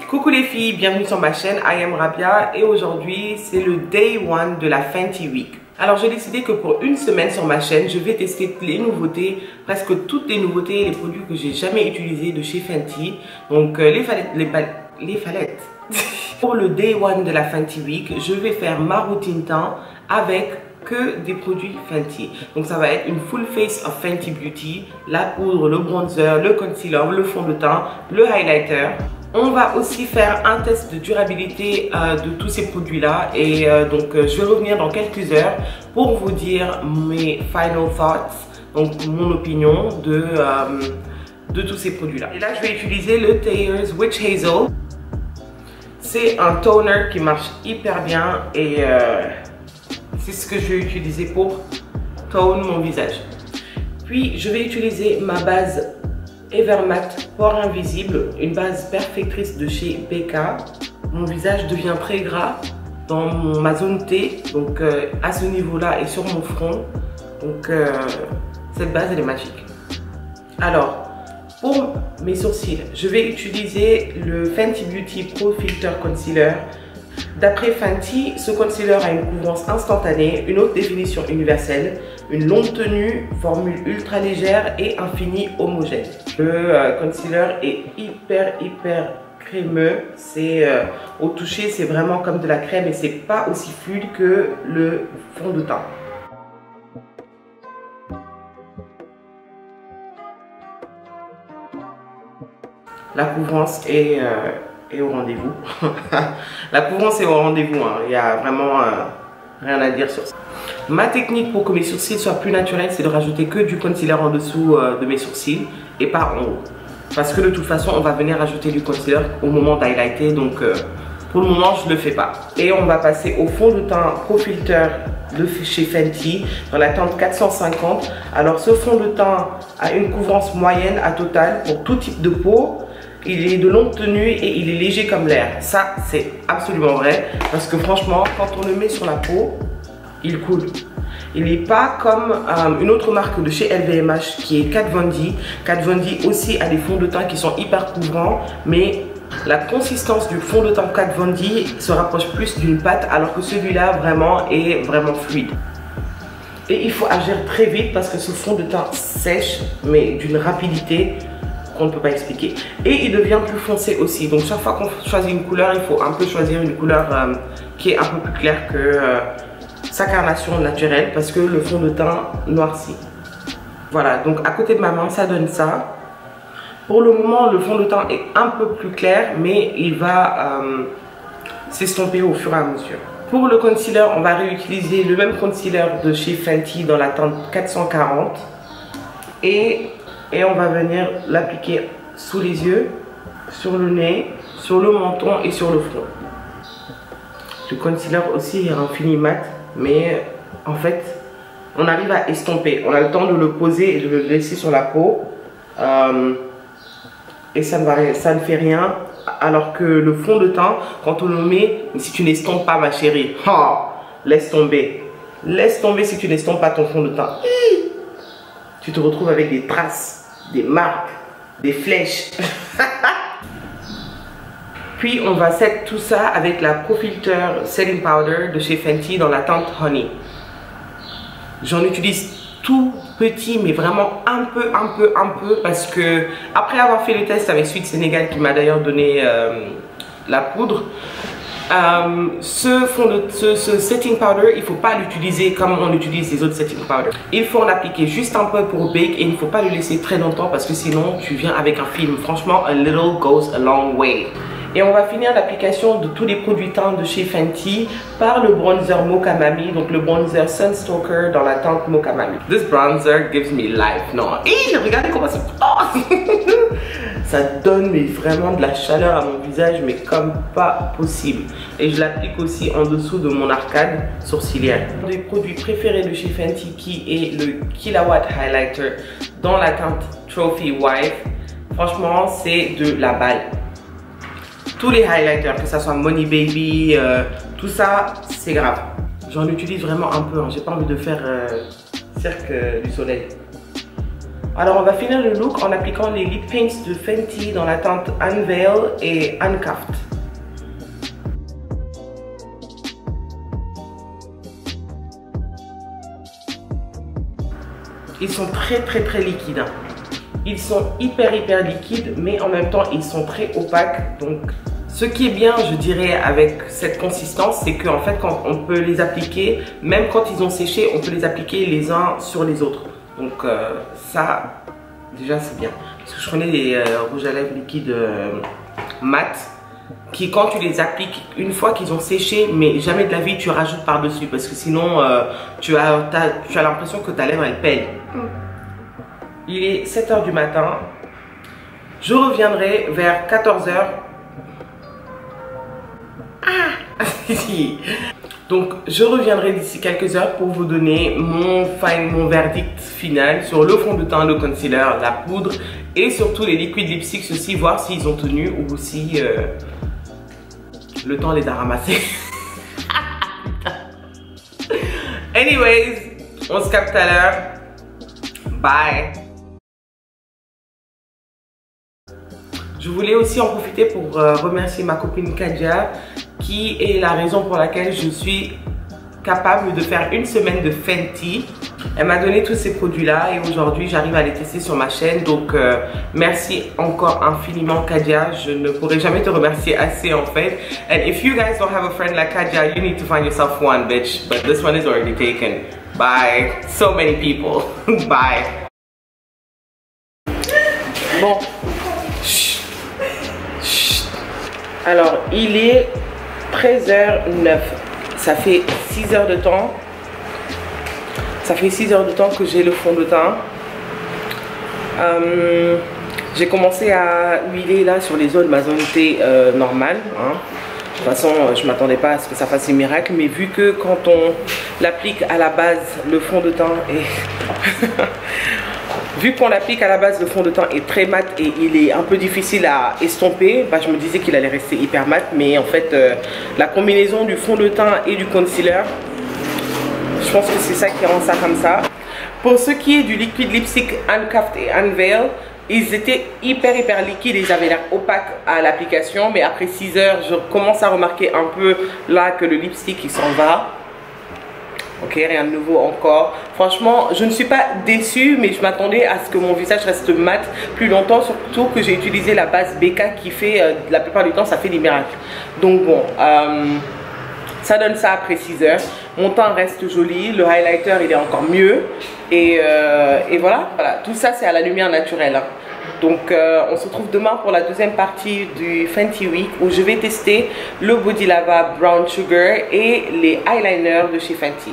Coucou les filles, bienvenue sur ma chaîne I am Rabia et aujourd'hui c'est le Day 1 de la Fenty Week. Alors j'ai décidé que pour une semaine sur ma chaîne, je vais tester les nouveautés, presque toutes les nouveautés, les produits que j'ai jamais utilisés de chez Fenty. Donc les palettes. Pour le Day 1 de la Fenty Week, je vais faire ma routine teint avec que des produits Fenty. Donc ça va être une full face of Fenty Beauty, la poudre, le bronzer, le concealer, le fond de teint, le highlighter. On va aussi faire un test de durabilité de tous ces produits-là et donc je vais revenir dans quelques heures pour vous dire mes final thoughts, donc mon opinion de tous ces produits-là. Et là, je vais utiliser le Thayer's Witch Hazel. C'est un toner qui marche hyper bien et c'est ce que je vais utiliser pour tone mon visage. Puis, je vais utiliser ma base Evermatte Pore Invisible, une base perfectrice de chez BK. Mon visage devient très gras dans ma zone T, donc à ce niveau-là et sur mon front. Donc cette base elle est magique. Alors pour mes sourcils, je vais utiliser le Fenty Beauty Pro Filter Concealer. D'après Fenty, ce concealer a une couvrance instantanée, une haute définition universelle, une longue tenue, formule ultra légère et un fini homogène. Le concealer est hyper crémeux. C'est au toucher, c'est vraiment comme de la crème et c'est pas aussi fluide que le fond de teint. La couvrance est au rendez-vous. La couvrance est au rendez-vous, hein. Il n'y a vraiment rien à dire sur ça. Ma technique pour que mes sourcils soient plus naturels, c'est de rajouter que du concealer en dessous de mes sourcils et pas en haut. Parce que de toute façon, on va venir rajouter du concealer au moment d'highlighter. Donc pour le moment, je ne le fais pas. Et on va passer au fond de teint Pro Filter de chez Fenty dans la teinte 450. Alors ce fond de teint a une couvrance moyenne à total pour tout type de peau. Il est de longue tenue et il est léger comme l'air. Ça, c'est absolument vrai. Parce que franchement, quand on le met sur la peau, il coule. Il n'est pas comme une autre marque de chez LVMH qui est Kat Von D. Kat Von D aussi a des fonds de teint qui sont hyper couvrants. Mais la consistance du fond de teint Kat Von D se rapproche plus d'une pâte. Alors que celui-là, vraiment, est vraiment fluide. Et il faut agir très vite parce que ce fond de teint sèche, mais d'une rapidité qu'on ne peut pas expliquer. Et il devient plus foncé aussi. Donc chaque fois qu'on choisit une couleur, il faut un peu choisir une couleur qui est un peu plus claire que sa carnation naturelle parce que le fond de teint noircit. Voilà, donc à côté de ma main, ça donne ça. Pour le moment, le fond de teint est un peu plus clair, mais il va s'estomper au fur et à mesure. Pour le concealer, on va réutiliser le même concealer de chez Fenty dans la teinte 440. Et on va venir l'appliquer sous les yeux, sur le nez, sur le menton et sur le front. Le concealer aussi est un fini mat, mais en fait, on arrive à estomper. On a le temps de le poser et de le laisser sur la peau. Et ça ne fait rien. Alors que le fond de teint, quand on le met, si tu n'estompes pas ma chérie, laisse tomber. Laisse tomber si tu n'estompes pas ton fond de teint. Tu te retrouves avec des traces, des marques, des flèches. Puis on va set tout ça avec la Pro Filter Setting Powder de chez Fenty dans la teinte Honey. J'en utilise tout petit, mais vraiment un peu parce que après avoir fait le test avec Sweet Sénégal qui m'a d'ailleurs donné la poudre, ce setting powder, il ne faut pas l'utiliser comme on utilise les autres setting powder. Il faut en appliquer juste un peu pour bake et il ne faut pas le laisser très longtemps parce que sinon tu viens avec un film. Franchement, a little goes a long way. Et on va finir l'application de tous les produits teints de chez Fenty par le bronzer Mocha Mami, donc le bronzer Sunstalker dans la teinte Mocha Mami. This bronzer gives me life. Non, regardez comment ça passe. Ça donne mais vraiment de la chaleur à mon visage, mais comme pas possible. Et je l'applique aussi en dessous de mon arcade sourcilière. Un des produits préférés de chez Fenty qui est le Killawatt Highlighter dans la teinte Trophy Wife. Franchement, c'est de la balle. Tous les highlighters, que ça soit Money Baby, tout ça, c'est grave. J'en utilise vraiment un peu, hein. J'ai pas envie de faire cirque du soleil. Alors on va finir le look en appliquant les lip paints de Fenty dans la teinte Unveil et Uncuffed. Ils sont très liquides. Ils sont hyper liquides, mais en même temps ils sont très opaques. Donc ce qui est bien, je dirais, avec cette consistance, c'est qu'en fait quand on peut les appliquer, même quand ils ont séché, on peut les appliquer les uns sur les autres. Donc ça, déjà c'est bien. Parce que je connais des rouges à lèvres liquides mat, qui quand tu les appliques, une fois qu'ils ont séché, mais jamais de la vie tu rajoutes par dessus, parce que sinon tu as l'impression que ta lèvre elle pèle. Il est 7 h du matin, je reviendrai vers 14 h. Donc je reviendrai d'ici quelques heures pour vous donner mon verdict final sur le fond de teint, le concealer, la poudre et surtout les liquides lipsticks aussi, voir s'ils ont tenu ou si le temps les a ramassés. Anyways, on se capte tout à l'heure. Bye. Je voulais aussi en profiter pour remercier ma copine Kadia, qui est la raison pour laquelle je suis capable de faire une semaine de Fenty. Elle m'a donné tous ces produits là et aujourd'hui j'arrive à les tester sur ma chaîne, donc merci encore infiniment Kadia, je ne pourrai jamais te remercier assez en fait. And if you guys don't have a friend like Kadia, you need to find yourself one, bitch, but this one is already taken by so many people. Bye. Bon, alors il est 13h09, ça fait 6 heures de temps. Ça fait 6 heures de temps que j'ai le fond de teint. J'ai commencé à huiler là sur les zones, ma zone T normale. Hein. De toute façon, je ne m'attendais pas à ce que ça fasse des miracles, mais vu que quand on l'applique à la base, le fond de teint est... Vu qu'on l'applique à la base, le fond de teint est très mat et il est un peu difficile à estomper, bah, je me disais qu'il allait rester hyper mat, mais en fait, la combinaison du fond de teint et du concealer, je pense que c'est ça qui rend ça comme ça. Pour ce qui est du liquide lipstick Uncuffed et Unveil, ils étaient hyper liquides, ils avaient l'air opaques à l'application, mais après 6 heures, je commence à remarquer un peu là que le lipstick il s'en va. Ok, rien de nouveau encore. Franchement, je ne suis pas déçue, mais je m'attendais à ce que mon visage reste mat plus longtemps, surtout que j'ai utilisé la base BK qui fait, la plupart du temps, ça fait des miracles. Donc bon, ça donne ça après 6 heures. Mon teint reste joli, le highlighter il est encore mieux. Et voilà, tout ça c'est à la lumière naturelle. Hein. Donc on se retrouve demain pour la deuxième partie du Fenty Week où je vais tester le Body Lava Brown Sugar et les eyeliners de chez Fenty.